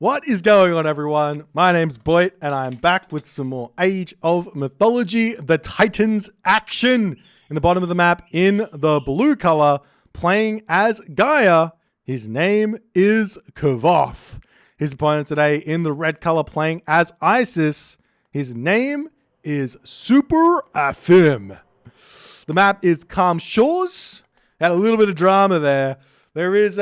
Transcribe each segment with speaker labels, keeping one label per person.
Speaker 1: What is going on, everyone? My name's Boit, and I'm back with some more Age of Mythology, the Titans action. In the bottom of the map, in the blue color, playing as Gaia, his name is Kvoth. His opponent today, in the red color, playing as Isis, his name is SuperAfim. The map is Calm Shores. Had a little bit of drama there. There is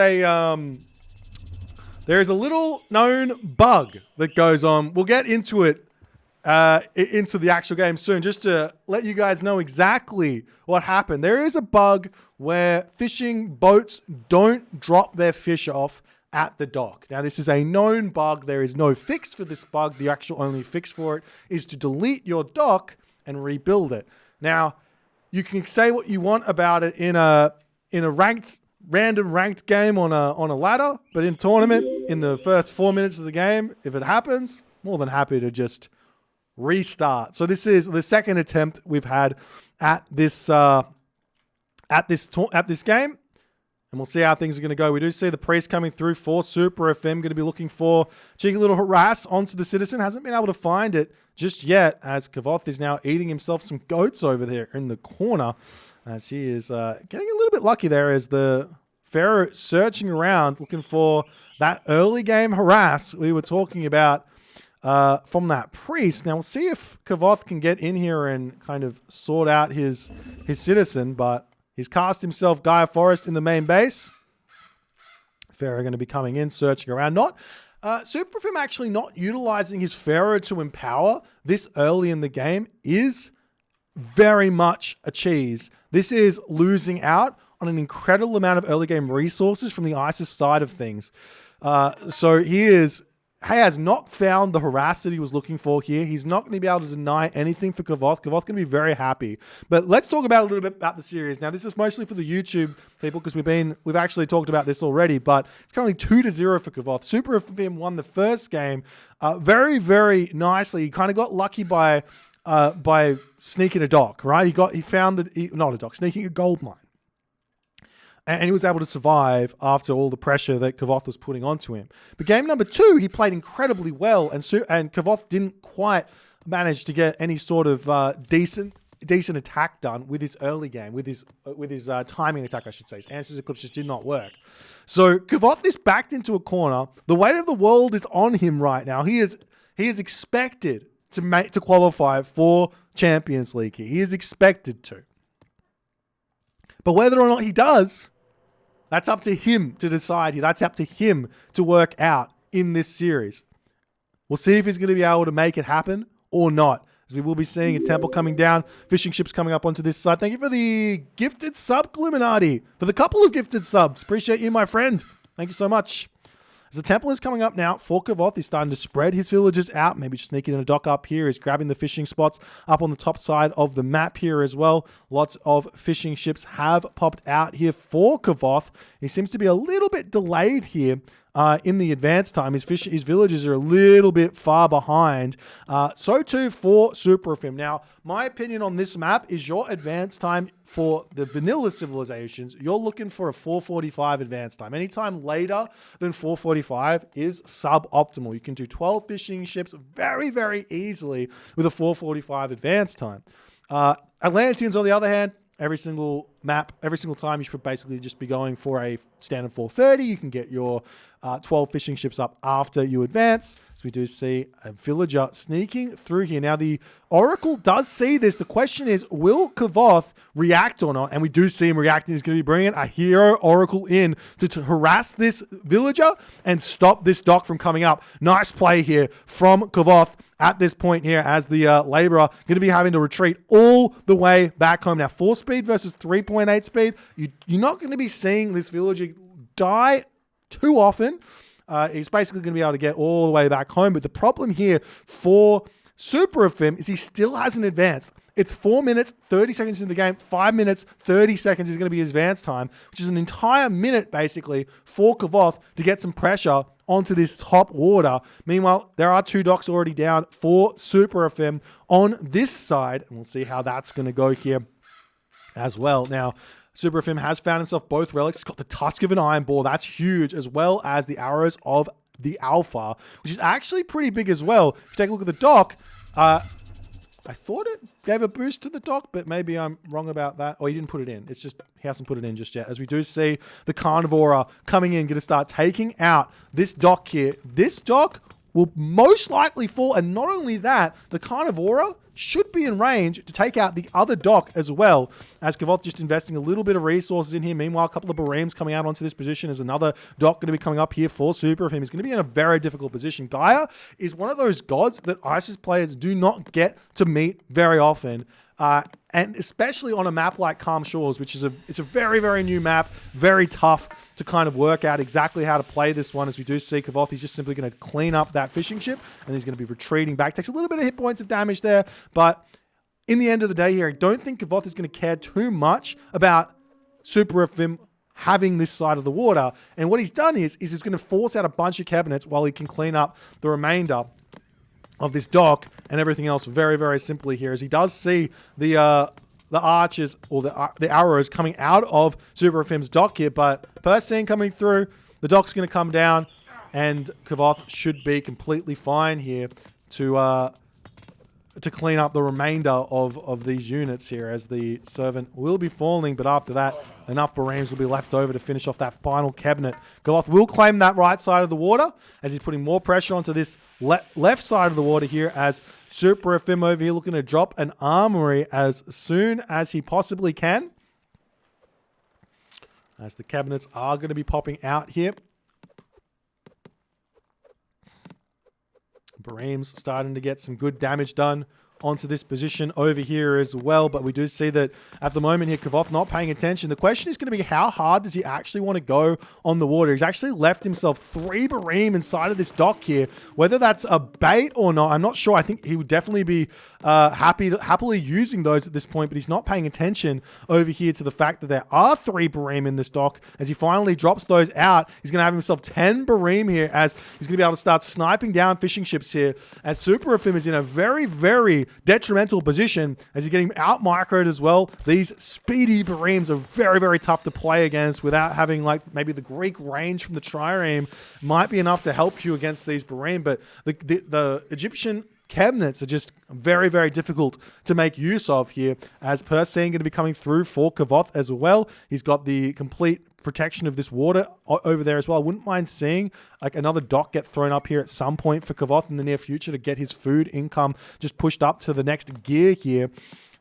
Speaker 1: a little known bug that goes on. We'll get into it, into the actual game soon, just to let you guys know exactly what happened. There is a bug where fishing boats don't drop their fish off at the dock. Now, this is a known bug. There is no fix for this bug. The actual only fix for it is to delete your dock and rebuild it. Now, you can say what you want about it in a random ranked game on a ladder, but in tournament, in the first 4 minutes of the game, if it happens, more than happy to just restart. So this is the second attempt we've had at this game, and we'll see how things are going to go. We do see the priest coming through for SuperAfim, going to be looking for cheeky little harass onto the citizen. Hasn't been able to find it just yet, as Kvoth is now eating himself some goats over there in the corner, as he is getting a little bit lucky there as the Pharaoh searching around, looking for that early game harass we were talking about from that priest. Now, we'll see if Kvoth can get in here and kind of sort out his citizen, but he's cast himself Gaia Forest in the main base. Pharaoh going to be coming in, searching around. SuperAfim actually not utilizing his Pharaoh to empower this early in the game is very much a cheese. This is losing out on an incredible amount of early game resources from the Isis side of things. So he has not found the harass that he was looking for here. He's not going to be able to deny anything for Kvoth. Kvoth's going to be very happy. But let's talk about a little bit about the series. Now, this is mostly for the YouTube people because we've actually talked about this already, but it's currently 2-0 for Kvoth. SuperAfim won the first game very, very nicely. He kind of got lucky by sneaking a dock, right? Sneaking a gold mine. And he was able to survive after all the pressure that Kvoth was putting onto him. But game number 2, he played incredibly well, and Kvoth didn't quite manage to get any sort of decent attack done with his early game, with his timing attack, I should say. His Answers Eclipse just did not work. So Kvoth is backed into a corner. The weight of the world is on him right now. He is expected to qualify for Champions League here. He is expected to. But whether or not he does, that's up to him to decide here. That's up to him to work out in this series. We'll see if he's going to be able to make it happen or not. As we will be seeing a temple coming down, fishing ships coming up onto this side. Thank you for the gifted sub, Illuminati. For the couple of gifted subs. Appreciate you, my friend. Thank you so much. As the temple is coming up now for Kvoth, he's starting to spread his villagers out. Maybe just sneaking in a dock up here. He's grabbing the fishing spots up on the top side of the map here as well. Lots of fishing ships have popped out here for Kvoth. He seems to be a little bit delayed here in the advance time. His villagers are a little bit far behind. So too for SuperAfim. Now, my opinion on this map is your advance time for the vanilla civilizations, you're looking for a 4:45 advance time. Anytime later than 4:45 is suboptimal. You can do 12 fishing ships very, very easily with a 4:45 advance time. Atlanteans, on the other hand, every single time you should basically just be going for a standard 4:30. You can get your 12 fishing ships up after you advance. So we do see a villager sneaking through here. Now, the Oracle does see this. The question is, will Kvoth react or not? And we do see him reacting. He's going to be bringing a hero Oracle in to harass this villager and stop this dock from coming up. Nice play here from Kvoth at this point here as the laborer going to be having to retreat all the way back home. Now, 4 speed versus 3.8 speed. You're not going to be seeing this villager die too often. He's basically going to be able to get all the way back home. But the problem here for SuperAfim is he still hasn't advanced. It's 4 minutes, 30 seconds in the game. 5 minutes, 30 seconds is going to be his advance time, which is an entire minute, basically, for Kvoth to get some pressure onto this top water. Meanwhile, there are 2 docks already down for SuperAfim on this side. And we'll see how that's going to go here as well. Now, SuperAfim has found himself both relics. He's got the tusk of an iron boar. That's huge, as well as the arrows of the Alpha, which is actually pretty big as well. If you take a look at the dock, I thought it gave a boost to the dock, but maybe I'm wrong about that. Or he didn't put it in. It's just, he hasn't put it in just yet. As we do see the Carnivora coming in, going to start taking out this dock here. This dock will most likely fall. And not only that, the Carnivora should be in range to take out the other dock as well, as Kvoth just investing a little bit of resources in here. Meanwhile, a couple of Bareems coming out onto this position as another dock going to be coming up here for SuperAfim. He's going to be in a very difficult position. Gaia is one of those gods that ISIS players do not get to meet very often. And especially on a map like Calm Shores, which is it's a very, very new map, very tough to kind of work out exactly how to play this one. As we do see Kvoth, he's just simply going to clean up that fishing ship, and he's going to be retreating back. Takes a little bit of hit points of damage there, but in the end of the day here, I don't think Kvoth is going to care too much about SuperAfim having this side of the water. And what he's done is he's going to force out a bunch of cabinets while he can clean up the remainder of this dock and everything else very, very simply here, as he does see the archers or the arrows coming out of SuperAfim's dock here, but Persine coming through, the dock's going to come down, and Kvoth should be completely fine here to clean up the remainder of these units here, as the servant will be falling, but after that, enough Bareems will be left over to finish off that final cabinet. Kvoth will claim that right side of the water, as he's putting more pressure onto this left side of the water here, as SuperAfim over here looking to drop an armory as soon as he possibly can, as the cabinets are going to be popping out here. Bareems starting to get some good damage done onto this position over here as well, but we do see that at the moment here, Kvoth not paying attention. The question is going to be, how hard does he actually want to go on the water? He's actually left himself 3 Bareem inside of this dock here. Whether that's a bait or not, I'm not sure. I think he would definitely be happily using those at this point, but he's not paying attention over here to the fact that there are 3 Bareem in this dock. As he finally drops those out, he's going to have himself 10 Bareem here, as he's going to be able to start sniping down fishing ships here, as SuperAfim is in a very, very detrimental position, as he's getting out microed as well. These speedy Bareems are very, very tough to play against without having, like, maybe the Greek range from the trireme might be enough to help you against these Bareem, but the Egyptian cabinets are just very, very difficult to make use of here, as Persine going to be coming through for Kvoth as well. He's got the complete protection of this water over there as well. I wouldn't mind seeing like another dock get thrown up here at some point for Kvoth in the near future to get his food income just pushed up to the next gear here,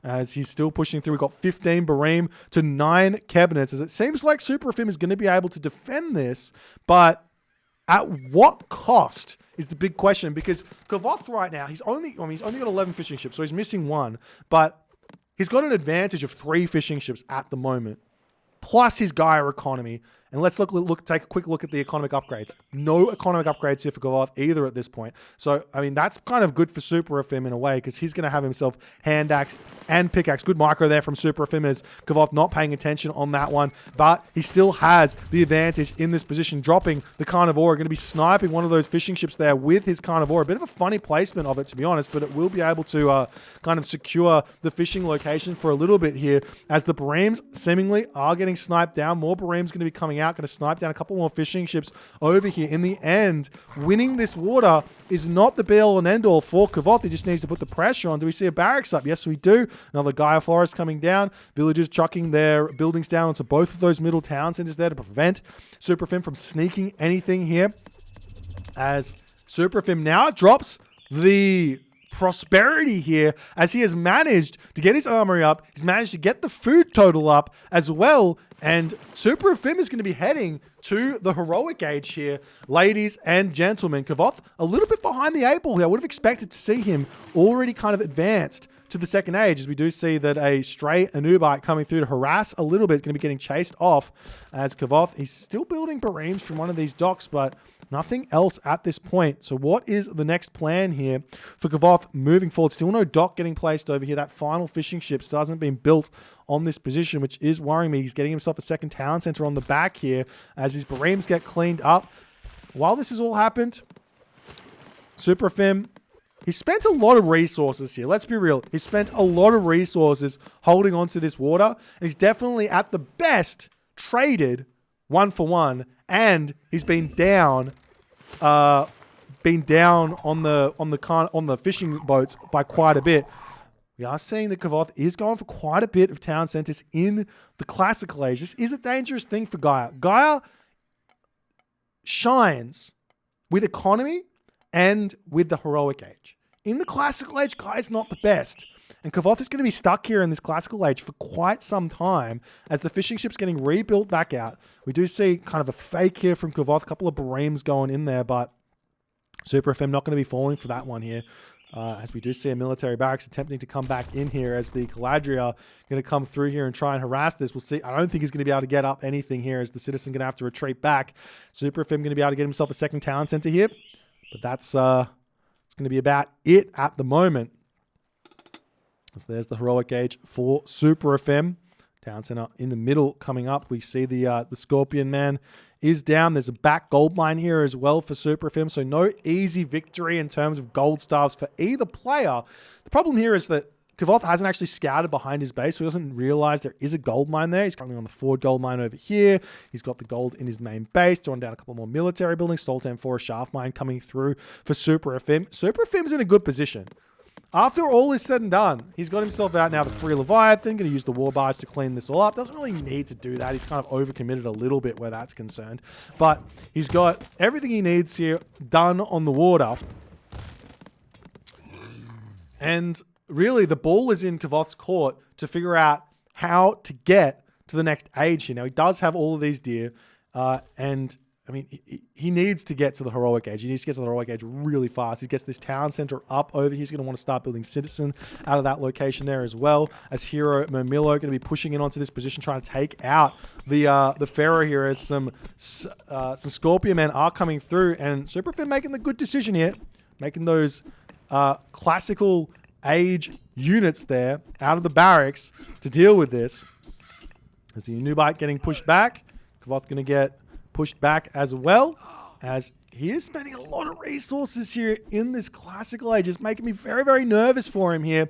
Speaker 1: as he's still pushing through. We've got 15 Bareem to 9 cabinets, as it seems like SuperAfim is going to be able to defend this, but at what cost is the big question, because Kvoth right now, he's only got 11 fishing ships, so he's missing 1, but he's got an advantage of 3 fishing ships at the moment, plus his Gaia economy. And let's take a quick look at the economic upgrades. No economic upgrades here for Kvoth either at this point. So, I mean, that's kind of good for SuperAfim in a way, because he's going to have himself hand axe and pickaxe. Good micro there from SuperAfim, as Kvoth not paying attention on that one. But he still has the advantage in this position, dropping the Carnivora. Going to be sniping one of those fishing ships there with his Carnivora. A bit of a funny placement of it, to be honest, but it will be able to kind of secure the fishing location for a little bit here, as the Bareems seemingly are getting sniped down. More Bareems going to be coming out, going to snipe down a couple more fishing ships over here. In the end, winning this water is not the be-all and end-all for Kvoth. He just needs to put the pressure on. Do we see a barracks up? Yes, we do. Another Gaia forest coming down. Villagers chucking their buildings down onto both of those middle town centers there to prevent SuperAfim from sneaking anything here, as SuperAfim now drops the prosperity here, as he has managed to get his armory up. He's managed to get the food total up as well, and SuperAfim is going to be heading to the heroic age here, ladies and gentlemen. Kvoth a little bit behind the 8 ball here. I would have expected to see him already kind of advanced to the second age, as we do see that a stray Anubite coming through to harass a little bit, going to be getting chased off, as Kvoth, he's still building Bareems from one of these docks, but nothing else at this point. So what is the next plan here for Kvoth moving forward? Still no dock getting placed over here. That final fishing ship still hasn't been built on this position, which is worrying me. He's getting himself a second town center on the back here, as his Bareems get cleaned up. While this has all happened, SuperAfim, he spent a lot of resources here. Let's be real. He spent a lot of resources holding on to this water. And he's definitely, at the best, traded 1 for 1. And he's been down been down on the fishing boats by quite a bit. We are seeing that Kvoth is going for quite a bit of town centers in the classical age. This is a dangerous thing for Gaia. Gaia shines with economy and with the heroic age. In the classical age, Gaia's not the best. And Kvoth is going to be stuck here in this classical age for quite some time as the fishing ship's getting rebuilt back out. We do see kind of a fake here from Kvoth, a couple of Bareems going in there, but SuperAfim not going to be falling for that one here. As we do see a military barracks attempting to come back in here as the Caladria are going to come through here and try and harass this. We'll see. I don't think he's going to be able to get up anything here as the Citizen going to have to retreat back. SuperAfim going to be able to get himself a second town center here. But that's it's going to be about it at the moment. So there's the heroic age for SuperAfim. Town center in the middle coming up. We see the Scorpion Man is down. There's a back gold mine here as well for SuperAfim. So no easy victory in terms of gold stars for either player. The problem here is that Kvoth hasn't actually scouted behind his base, so he doesn't realize there is a gold mine there. He's currently on the forward gold mine over here. He's got the gold in his main base, throwing down a couple more military buildings. Sultan 4 shaft mine coming through for SuperAfim. SuperAfim's in a good position. After all is said and done, he's got himself out now to free Leviathan, going to use the war bars to clean this all up. Doesn't really need to do that. He's kind of overcommitted a little bit where that's concerned. But he's got everything he needs here done on the water. And really, the ball is in Kvoth's court to figure out how to get to the next age here. Now, he does have all of these deer, and I mean, he needs to get to the heroic age. He needs to get to the heroic age really fast. He gets this town center up over. He's going to want to start building Citizen out of that location there as well. As Hero Mermillo going to be pushing in onto this position, trying to take out the Pharaoh here as some Scorpion men are coming through. And SuperAfim making the good decision here, making those classical age units there out of the barracks to deal with this. As the Nubite getting pushed back, Kvoth going to get pushed back as well, as he is spending a lot of resources here in this classical age. It's making me very, very nervous for him here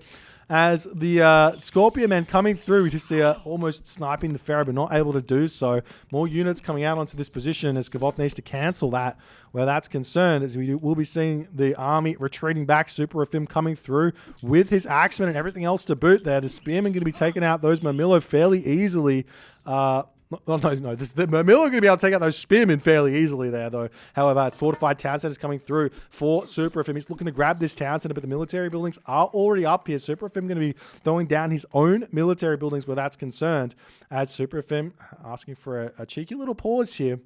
Speaker 1: as the Scorpion men coming through. We just see almost sniping the Pharaoh, but not able to do so. More units coming out onto this position as Kvoth needs to cancel that where that's concerned, as we will be seeing the army retreating back. SuperAfim coming through with his Axemen and everything else to boot there. The Spearmen going to be taking out those Mermillo fairly easily. No. The Mermillo are going to be able to take out those Spearmen fairly easily there, though. However, it's fortified town centers coming through for SuperAfim. He's looking to grab this town center, but the military buildings are already up here. SuperAfim going to be throwing down his own military buildings where that's concerned, as SuperAfim asking for a cheeky little pause here.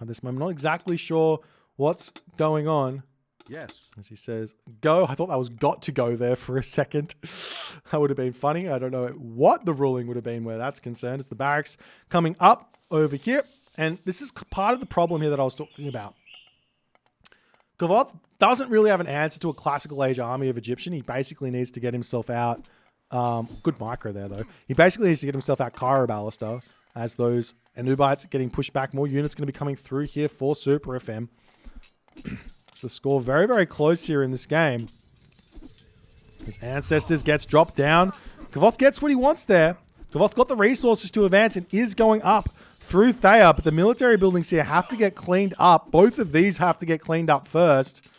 Speaker 1: At this moment, not exactly sure what's going on.
Speaker 2: Yes.
Speaker 1: As he says, go. I thought that was got to go there for a second. That would have been funny. I don't know what the ruling would have been where that's concerned. It's the barracks coming up over here. And this is part of the problem here that I was talking about. Kvoth doesn't really have an answer to a classical age army of Egyptian. He basically needs to get himself out. Good micro there, though. He basically needs to get himself out Cairo Ballista as those Anubites getting pushed back. More units going to be coming through here for SuperAfim. So the score very, very close here in this game. His Ancestors gets dropped down. Kvoth gets what he wants there. Kvoth got the resources to advance and is going up through Thea, but the military buildings here have to get cleaned up. Both of these have to get cleaned up first.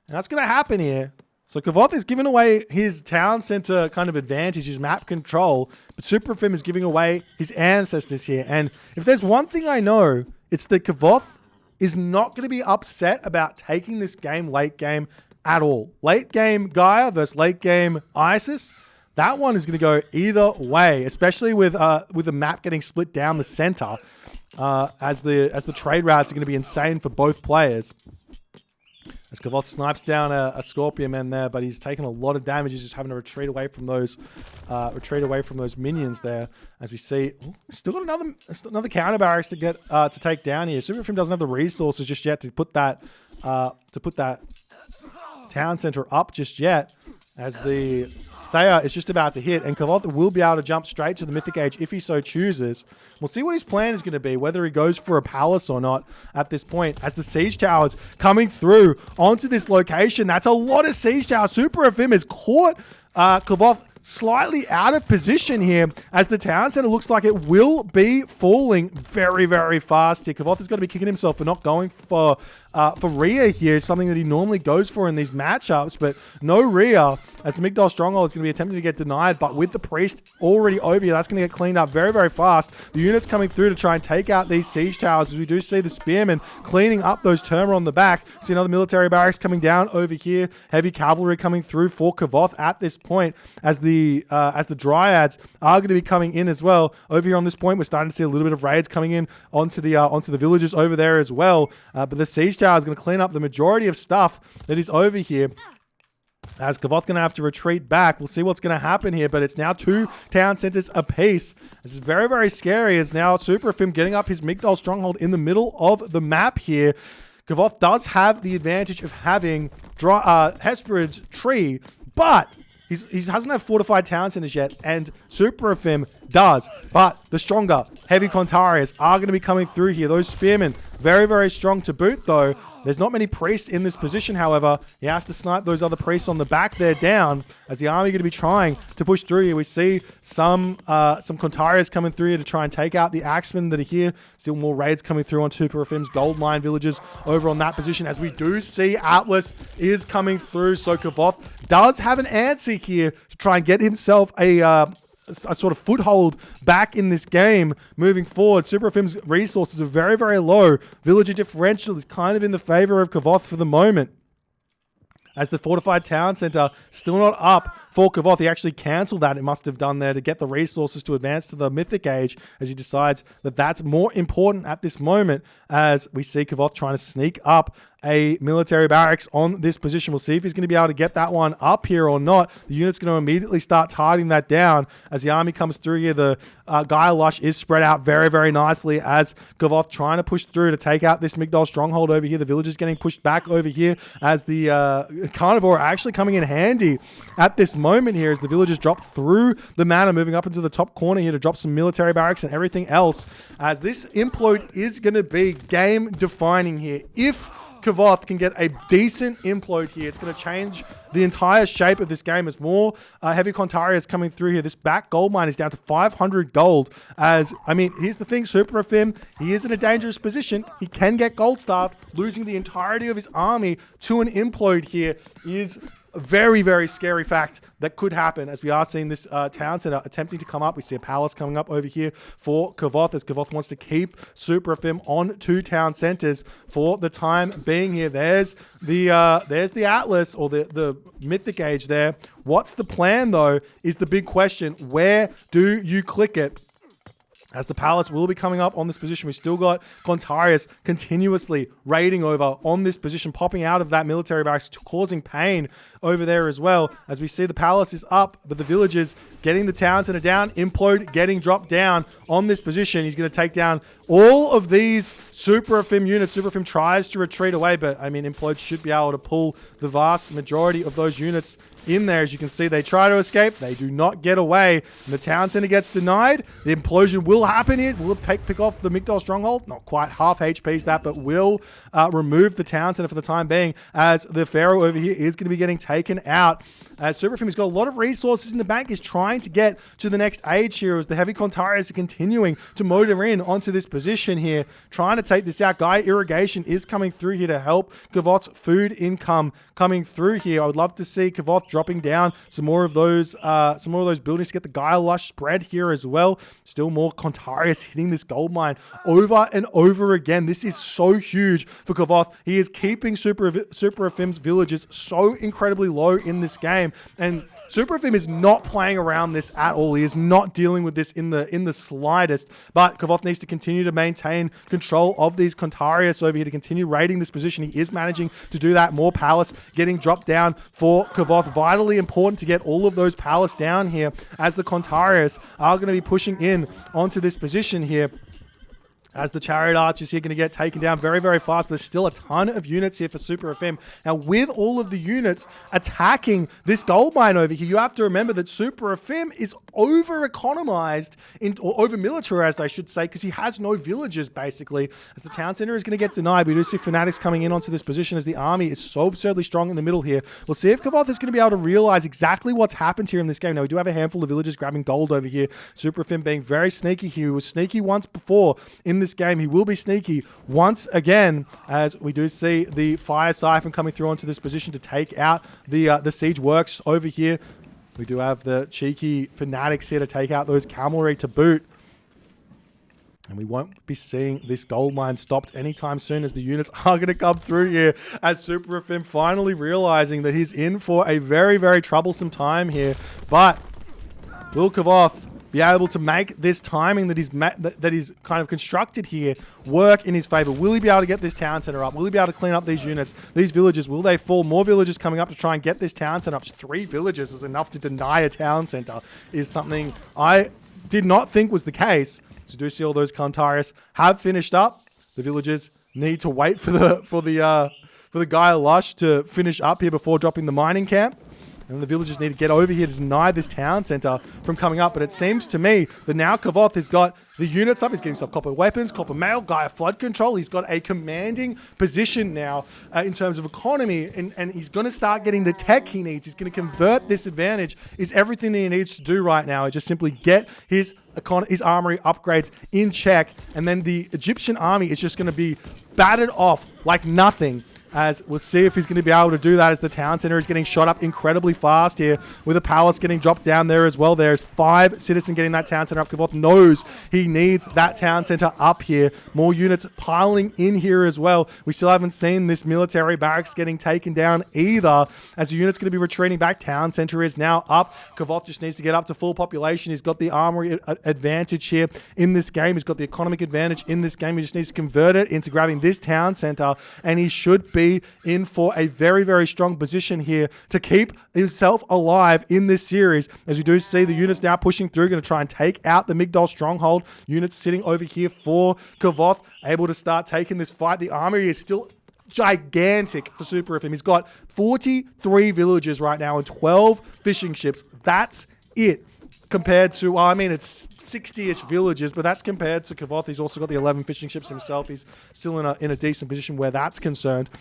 Speaker 1: And that's going to happen here. So Kvoth is giving away his town center kind of advantage, his map control, but SuperAfim is giving away his Ancestors here. And if there's one thing I know, it's that Kvoth is not going to be upset about taking this game late game at all. Late game Gaia versus late game Isis, that one is going to go either way, especially with the map getting split down the center, as the trade routes are going to be insane for both players. As Kvoth snipes down a Scorpion man there, but he's taking a lot of damage. He's just having to retreat away from those minions there. As we see, still got another counter barracks to get to take down here. SuperAfim doesn't have the resources just yet to put that town center up just yet, as the Thea is just about to hit, and Kvoth will be able to jump straight to the Mythic Age if he so chooses. We'll see what his plan is going to be, whether he goes for a palace or not at this point, as the siege towers coming through onto this location. That's a lot of siege towers. SuperAfim has caught Kvoth slightly out of position here as the town center looks like it will be falling very, very fast here. Kvoth is going to be kicking himself for not going for Rhea here, something that he normally goes for in these matchups, but no Rhea as the Migdal Stronghold is going to be attempting to get denied, but with the Priest already over here, that's going to get cleaned up very, very fast. The units coming through to try and take out these siege towers as we do see the Spearmen cleaning up those Termor on the back. See another military barracks coming down over here. Heavy cavalry coming through for Kvoth at this point as the Dryads are going to be coming in as well. Over here on this point, we're starting to see a little bit of raids coming in onto the villages over there as well. But the siege tower is going to clean up the majority of stuff that is over here. As Kvoth going to have to retreat back. We'll see what's going to happen here, but it's now 2 town centers apiece. This is very, very scary as now SuperAfim getting up his Migdal Stronghold in the middle of the map here. Kvoth does have the advantage of having Hesperid's tree, but he doesn't have fortified town centers yet, and SuperAfim does. But the stronger, heavy Contarius are going to be coming through here. Those spearmen, very, very strong to boot, though. There's not many priests in this position, however. He has to snipe those other priests on the back there down as the army going to be trying to push through here. We see some Contarius coming through here to try and take out the Axemen that are here. Still more raids coming through on SuperAfim's gold mine villages over on that position as we do see Atlas is coming through. So Kvoth does have an answer here to try and get himself a sort of foothold back in this game moving forward. SuperAfim's resources are very, very low. Villager differential is kind of in the favor of Kvoth for the moment. As the fortified town center still not up for Kvoth. He actually cancelled that, it must have done there, to get the resources to advance to the Mythic Age, as he decides that that's more important at this moment, as we see Kvoth trying to sneak up a military barracks on this position. We'll see if he's going to be able to get that one up here or not. The unit's going to immediately start tidying that down as the army comes through here. The Gaia Lush is spread out very, very nicely as Kvoth trying to push through to take out this Migdal Stronghold over here. The villagers getting pushed back over here as the Carnivore are actually coming in handy at this moment here as the villagers drop through the manor, moving up into the top corner here to drop some military barracks and everything else, as this implode is going to be game defining here. If Kvoth can get a decent implode here, it's going to change the entire shape of this game as more heavy Contarius coming through here. This back gold mine is down to 500 gold. As, I mean, here's the thing, SuperAfim, he is in a dangerous position. He can get gold starved. Losing the entirety of his army to an implode here is a very, very scary fact that could happen, as we are seeing this town center attempting to come up. We see a palace coming up over here for Kvoth, as Kvoth wants to keep SuperAfim on 2 town centers for the time being here. There's the Atlas, or the Mythic Age there. What's the plan, though, is the big question. Where do you click it? As the palace will be coming up on this position. We've still got Contarius continuously raiding over on this position, popping out of that military barracks, causing pain over there as well. As we see the palace is up, but the villagers getting the town center down, implode getting dropped down on this position. He's going to take down all of these SuperAfim units. SuperAfim tries to retreat away, but I mean, implode should be able to pull the vast majority of those units in there. As you can see, they try to escape. They do not get away. And the town center gets denied. The implosion will happen here. Will pick off the Migdal Stronghold. Not quite half HP's that, but will remove the town center for the time being, as the Pharaoh over here is going to be getting taken out. As SuperAfim has got a lot of resources in the bank, is trying to get to the next age here, as the heavy Contarius are continuing to motor in onto this position here, trying to take this out. Gaia Irrigation is coming through here to help Kvoth's food income coming through here. I would love to see Kvoth dropping down some more of those buildings to get the Gaia Lush spread here as well. Still more Contarius hitting this gold mine over and over again. This is so huge for Kvoth. He is keeping SuperAfim's villages so incredibly low in this game, and SuperAfim is not playing around this at all. He is not dealing with this in the slightest. But Kvoth needs to continue to maintain control of these Contarius over here to continue raiding this position. He is managing to do that. More palace getting dropped down for Kvoth. Vitally important to get all of those palace down here, as the Contarius are going to be pushing in onto this position here. as the Chariot Archers here going to get taken down very, very fast. But there's still a ton of units here for SuperAfim. Now, with all of the units attacking this gold mine over here, you have to remember that SuperAfim is over-economized, or over-militarized, I should say, because he has no villagers, basically, as the town center is going to get denied. We do see Fanatics coming in onto this position as the army is so absurdly strong in the middle here. We'll see if Kvoth is going to be able to realize exactly what's happened here in this game. Now, we do have a handful of villagers grabbing gold over here. SuperAfim being very sneaky here. He was sneaky once before in this game. He will be sneaky once again, as we do see the Fire Siphon coming through onto this position to take out the siege works over here. We do have the cheeky Fanatics here to take out those cavalry to boot. And we won't be seeing this gold mine stopped anytime soon, as the units are going to come through here, as SuperAfim finally realizing that he's in for a very, very troublesome time here. But will Kvoth be able to make this timing that he's kind of constructed here work in his favor? Will he be able to get this town center up? Will he be able to clean up these units, these villages? Will they fall? More villagers coming up to try and get this town center up. Just 3 villages is enough to deny a town center, is something I did not think was the case. So you do see all those Kantarius have finished up. The villagers need to wait for the Gaia Lush to finish up here before dropping the mining camp. And the villagers need to get over here to deny this town center from coming up. But it seems to me that now Kvoth has got the units up. He's getting some copper weapons, copper mail, Gaia flood control. He's got a commanding position now in terms of economy. And he's going to start getting the tech he needs. He's going to convert this advantage. Is everything that he needs to do right now. Just simply get his armory upgrades in check. And then the Egyptian army is just going to be battered off like nothing. As we'll see if he's going to be able to do that, as the town center is getting shot up incredibly fast here, with a palace getting dropped down there as well. There's 5 citizens getting that town center up. Kvoth knows he needs that town center up here. More units piling in here as well. We still haven't seen this military barracks getting taken down either, as the unit's going to be retreating back. Town center is now up. Kvoth just needs to get up to full population. He's got the armory advantage here in this game. He's got the economic advantage in this game. He just needs to convert it into grabbing this town center, and he should be in for a very, very strong position here to keep himself alive in this series. As we do see the units now pushing through, going to try and take out the Migdol stronghold. Units sitting over here for Kvoth, able to start taking this fight. The army is still gigantic for SuperAfim. He's got 43 villages right now and 12 fishing ships. That's it. Compared to, well, I mean, it's 60-ish villages, but that's compared to Kvoth. He's also got the 11 fishing ships himself. He's still in a decent position where that's concerned.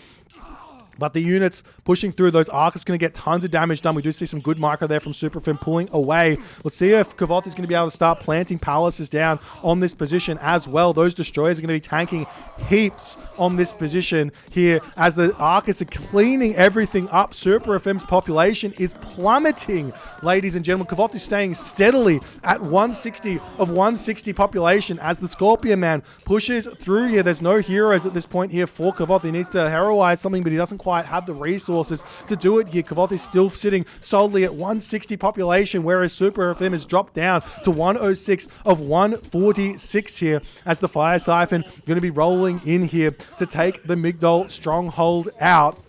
Speaker 1: But the units pushing through, those arcs is going to get tons of damage done. We do see some good micro there from SuperAfim pulling away. Let's see if Kvoth is going to be able to start planting palaces down on this position as well. Those destroyers are going to be tanking heaps on this position here, as the arcs are cleaning everything up. SuperAfim's population is plummeting, ladies and gentlemen. Kvoth is staying steadily at 160 of 160 population as the Scorpion Man pushes through here. There's no heroes at this point here for Kvoth. He needs to heroize something, but he doesn't quite have the resources to do it here. Kvoth is still sitting solidly at 160 population, whereas SuperAfim has dropped down to 106 of 146 here, as the Fire Siphon going to be rolling in here to take the Migdol stronghold out.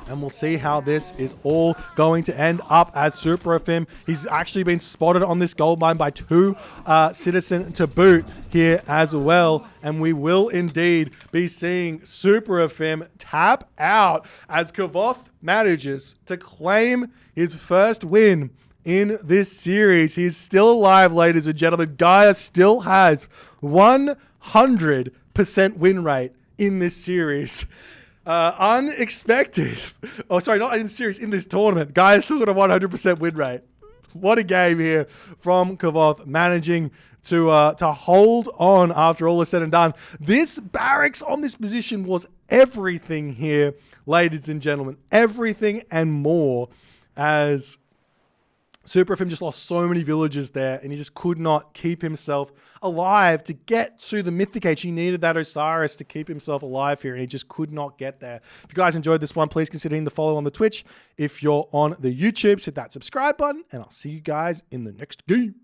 Speaker 1: And we'll see how this is all going to end up, as SuperAfim, he's actually been spotted on this gold mine by 2 citizens to boot here as well. And we will indeed be seeing SuperAfim tap out, as Kvoth manages to claim his first win in this series. He's still alive, ladies and gentlemen. Gaia still has 100% win rate in this series. Unexpected. Oh, sorry, not in the series, in this tournament. Gaia's still got a 100% win rate. What a game here from Kvoth, managing to hold on after all is said and done. This barracks on this position was everything here, ladies and gentlemen. Everything and more, as SuperAfim just lost so many villages there, and he just could not keep himself alive to get to the Mythic Age. He needed that Osiris to keep himself alive here, and he just could not get there. If you guys enjoyed this one, please consider hitting the follow on the Twitch. If you're on the YouTube, hit that subscribe button, and I'll see you guys in the next game.